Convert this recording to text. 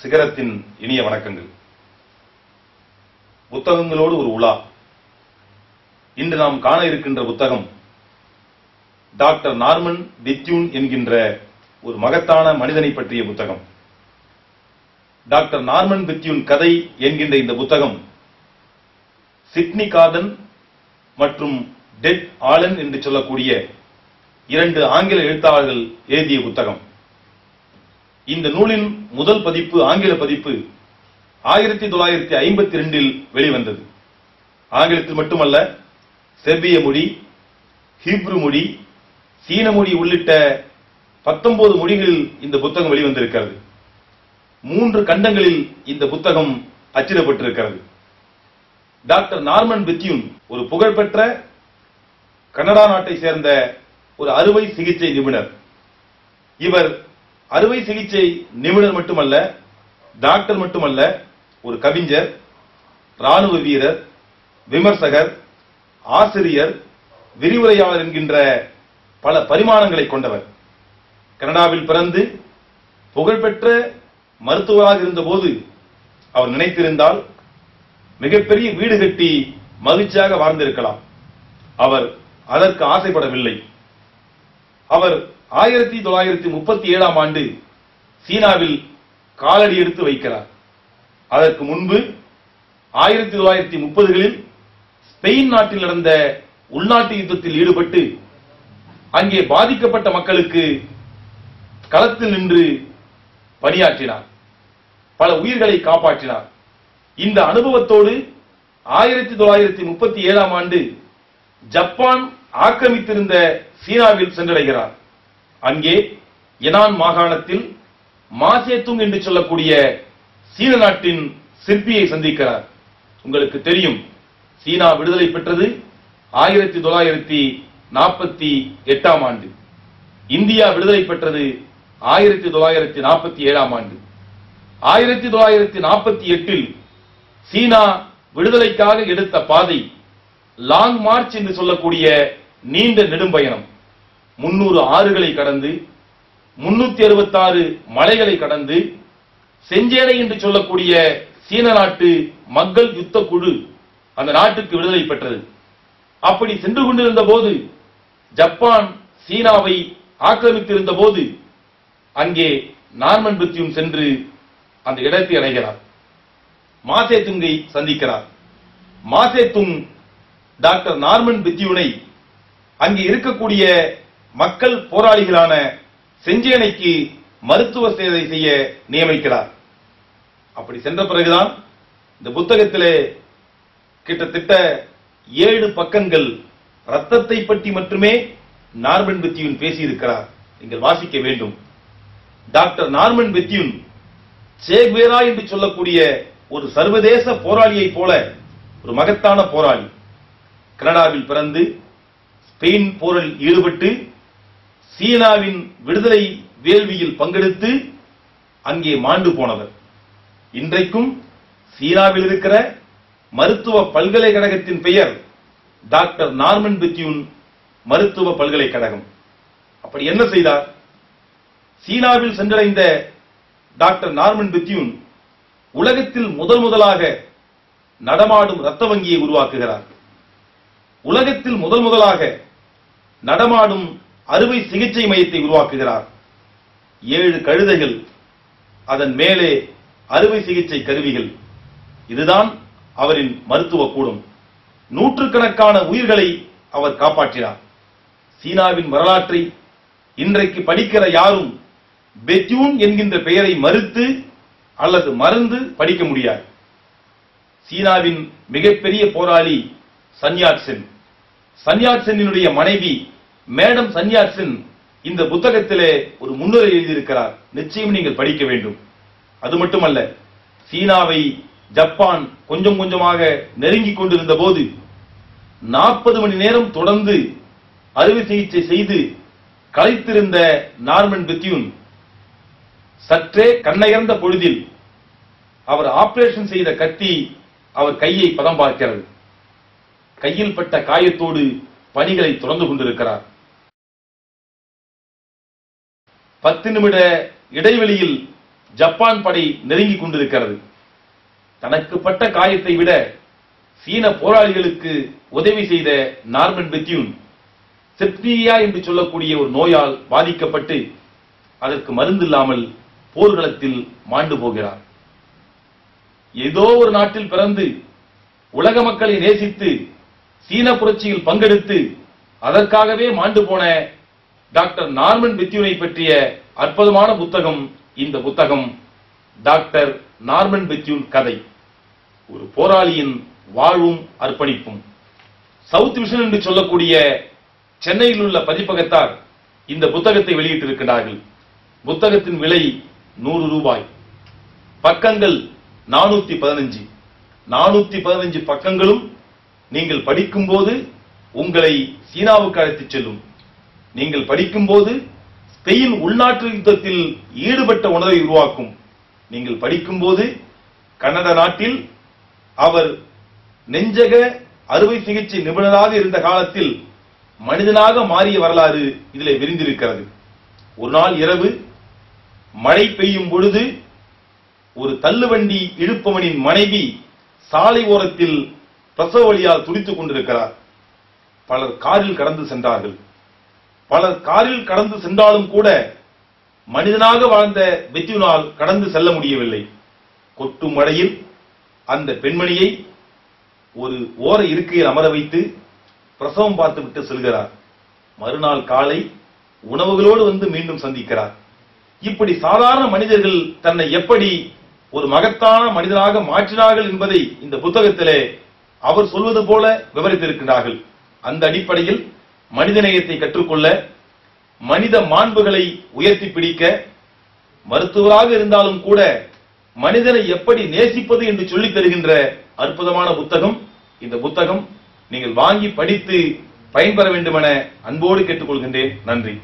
சிகரத்தின் இனிய வணக்கங்கள். புத்தகங்களோடு ஒரு உலா. இன்று நாம் காண இருக்கின்ற புத்தகம் டாக்டர் நார்மன் பெத்யூன் என்கின்ற ஒரு மகத்தான மனிதனை பற்றிய புத்தகம். டாக்டர் நார்மன் பெத்யூன் கதை என்கின்ற இந்த புத்தகம் சிட்னி கார்டன் மற்றும் டெட் ஆலன் என்று சொல்லக்கூடிய இரண்டு ஆங்கில எழுத்தாளர்கள் எழுதிய புத்தகம். இந்த நூலின் முதல் பதிப்பு, ஆங்கில பதிப்பு 1952 வெளிவந்தது. ஆங்கிலத்தில் மட்டுமல்ல, செர்பிய மொழி, ஹீப்ரு மொழி, சீன மொழி உள்ளிட்ட 19 மொழிகளில் இந்த புத்தகம் வெளிவந்திருக்கிறது. 3 கண்டங்களில் இந்த புத்தகம் அச்சிடப்பட்டிருக்கிறது. டாக்டர் நார்மன் பெத்யூன் ஒரு புகழ்பெற்ற கனடா நாட்டை சேர்ந்த ஒரு அறுவை சிகிச்சை நிபுணர். இவர் அறுவை சிகிச்சை நிபுணர் மட்டுமல்ல, டாக்டர் மட்டுமல்ல, ஒரு கவிஞர், ராணுவ வீரர், விமர்சகர், ஆசிரியர், விரிவுரையாளர் என்கின்ற பல பரிமாணங்களை கொண்டவர். கனடாவில் பிறந்து புகழ்பெற்ற மருத்துவராக இருந்தபோது அவர் நினைத்திருந்தால் மிகப்பெரிய வீடு கட்டி மகிழ்ச்சியாக வாழ்ந்திருக்கலாம். அவர் அதற்கு ஆசைப்படவில்லை. அவர் 1937 ஆண்டு சீனாவில் காலடி எடுத்து வைக்கிறார். அதற்கு முன்பு 1930களில் ஸ்பெயின் நாட்டில் நடந்த உள்நாட்டு யுத்தத்தில் ஈடுபட்டு அங்கே பாதிக்கப்பட்ட மக்களுக்கு களத்தில் நின்று பணியாற்றினார். பல உயிர்களை காப்பாற்றினார். இந்த அனுபவத்தோடு 1937 ஆண்டு ஜப்பான் ஆக்கிரமித்திருந்த சீனாவில் சென்றடைகிறார். அங்கே யனான் மாகாணத்தில் மாசேதுங் என்று சொல்லக்கூடிய சீன நாட்டின் சிற்பியை சந்திக்கிறார். உங்களுக்கு தெரியும், சீனா விடுதலை பெற்றது 1948 ஆண்டு. இந்தியா விடுதலை பெற்றது 1947 ஆண்டு. 1948 சீனா விடுதலைக்காக எடுத்த பாதை லாங் மார்ச் என்று சொல்லக்கூடிய நீண்ட நெடும்பயணம். 300 ஆறுகளை கடந்து, 366 மலைகளை கடந்து, செஞ்சேனை என்று சொல்லக்கூடிய சீன நாட்டு மக்கள் யுத்த குழு அந்த நாட்டுக்கு விடுதலை பெற்றது. அப்படி சென்று கொண்டிருந்த போது ஜப்பான் சீனாவை ஆக்கிரமித்திருந்த போது அங்கே நார்மன் பெத்யூன் சென்று அந்த இடத்தை அடைகிறார். மாசேதுங்கை சந்திக்கிறார். மாசேதுங் டாக்டர் நார்மன் பெத்யூனை அங்கே இருக்கக்கூடிய மக்கள் போராளிகளான செஞ்சேனைக்கு மருத்துவ சேவை செய்ய நியமிக்கிறார். அப்படி சென்ற பிறகுதான் இந்த புத்தகத்திலே கிட்டத்தட்ட 7 பக்கங்கள் ரத்தத்தை பற்றி மட்டுமே நார்மன் பெத்யூன் பேசியிருக்கிறார். நீங்கள் வாசிக்க வேண்டும். டாக்டர் நார்மன் பெத்யூன் சேக்வேரா என்று சொல்லக்கூடிய ஒரு சர்வதேச போராளியை போல ஒரு மகத்தான போராளி. கனடாவில் பிறந்து ஸ்பெயின் போரில் ஈடுபட்டு சீனாவின் விடுதலை வேள்வியில் பங்கெடுத்து அங்கே மாண்டு போனவர். இன்றைக்கும் சீனாவில் இருக்கிற மருத்துவ பல்கலைக்கழகத்தின் பெயர் டாக்டர் நார்மன் பெத்யூன் மருத்துவ பல்கலைக்கழகம். அப்படி என்ன செய்தார்? சீனாவில் சென்றடைந்த டாக்டர் நார்மன் பெத்யூன் உலகத்தில் முதலாக நடமாடும் இரத்த வங்கியை உருவாக்குகிறார். உலகத்தில் முதலாக நடமாடும் அறுவை சிகிச்சை மையத்தை உருவாக்குகிறார். 7 கழுதைகள், அதன் மேலே அறுவை சிகிச்சை கருவிகள். இதுதான் அவரின் மருத்துவ கூடம். நூற்றுக்கணக்கான உயிர்களை அவர் காப்பாற்றினார். சீனாவின் வரலாற்றை இன்றைக்கு படிக்கிற யாரும் பெத்யூன் என்கின்ற பெயரை மறுத்து அல்லது மறந்து படிக்க முடியாது. சீனாவின் மிகப்பெரிய போராளி சன்யாட்சென். சன்யாட்சென்னுடைய மனைவி மேடம் சன்யாட்சென் இந்த புத்தகத்திலே ஒரு முன்னுரை எழுதியிருக்கிறார். நிச்சயம் நீங்கள் படிக்க வேண்டும். அது மட்டுமல்ல, சீனாவை ஜப்பான் கொஞ்சம் கொஞ்சமாக நெருங்கிக் கொண்டிருந்த போது 40 மணி நேரம் தொடர்ந்து அறுவை சிகிச்சை செய்து களைத்திருந்த நார்மன் பெத்யூன் சற்றே கண்ணயர்ந்த பொழுதில் அவர் ஆபரேஷன் செய்த கத்தி அவர் கையை பதம் பார்க்கிறது. கையில் பட்ட காயத்தோடு பணிகளை தொடர்ந்து கொண்டிருக்கிறார். 10 நிமிட இடைவெளியில் ஜப்பான் படை நெருங்கிக் கொண்டிருக்கிறது. தனக்கு பட்ட காயத்தை விட சீன போராளிகளுக்கு உதவி செய்த நார்மன் பெத்யூன் செப்டீரியா என்று சொல்லக்கூடிய ஒரு நோயால் பாதிக்கப்பட்டு அதற்கு மருந்து இல்லாமல் போர்க்களத்தில் மாண்டு போகிறார். ஏதோ ஒரு நாட்டில் பிறந்து உலக மக்களை நேசித்து சீன புரட்சியில் பங்கெடுத்து அதற்காகவே மாண்டு போன டாக்டர் நார்மன் பெத்யூனை பற்றிய அற்புதமான புத்தகம் இந்த புத்தகம். டாக்டர் நார்மன் பெத்யூன் கதை, ஒரு போராளியின் வாழ்வும் அர்ப்பணிப்பும். சவுத் விஷன் என்று சொல்லக்கூடிய சென்னையில் உள்ள பதிப்பகத்தார் இந்த புத்தகத்தை வெளியிட்டிருக்கிறார்கள். புத்தகத்தின் விலை 100 ரூபாய். பக்கங்கள் 415. 415 பக்கங்களும் நீங்கள் படிக்கும்போது உங்களை சீனாவுக்கு அழைத்துச் செல்லும். நீங்கள் படிக்கும்போது ஸ்பெயின் உள்நாட்டு யுத்தத்தில் ஈடுபட்ட உணர்வை உருவாக்கும். நீங்கள் படிக்கும்போது கனட நாட்டில் அவர் நெஞ்சக அறுவை சிகிச்சை நிபுணராக இருந்த காலத்தில் மனிதனாக மாறிய வரலாறு இதிலே விரிந்திருக்கிறது. ஒரு நாள் இரவு மழை பெய்யும் பொழுது ஒரு தள்ளுவண்டி இழுப்பவனின் மனைவி சாலை ஓரத்தில் பிரசவ வலியால் துடித்துக் கொண்டிருக்கிறார். பலர் காரில் கடந்து சென்றார்கள். பலர் காரில் கடந்து சென்றாலும் கூட மனிதனாக வாழ்ந்த பெத்யூனால் கடந்து செல்ல முடியவில்லை. கொட்டும் மழையில் அந்த பெண்மணியை ஒரு ஓர இருக்கையில் அமர வைத்து பிரசவம் பார்த்துவிட்டு செல்கிறார். மறுநாள் காலை உணவுகளோடு வந்து மீண்டும் சந்திக்கிறார். இப்படி சாதாரண மனிதர்கள் தன்னை எப்படி ஒரு மகத்தான மனிதனாக மாற்றினார்கள் என்பதை இந்த புத்தகத்திலே அவர் சொல்வது போல விவரித்திருக்கிறார்கள். அந்த அடிப்படையில் மனிதநேயத்தை கற்றுக்கொள்ள, மனித மாண்புகளை உயர்த்தி பிடிக்க, மருத்துவராக இருந்தாலும் கூட மனிதனை எப்படி நேசிப்பது என்று சொல்லித் தருகின்ற அற்புதமான புத்தகம் இந்த புத்தகம். நீங்கள் வாங்கி படித்து பயன்பெற வேண்டும் என அன்போடு கேட்டுக்கொள்கின்றேன். நன்றி.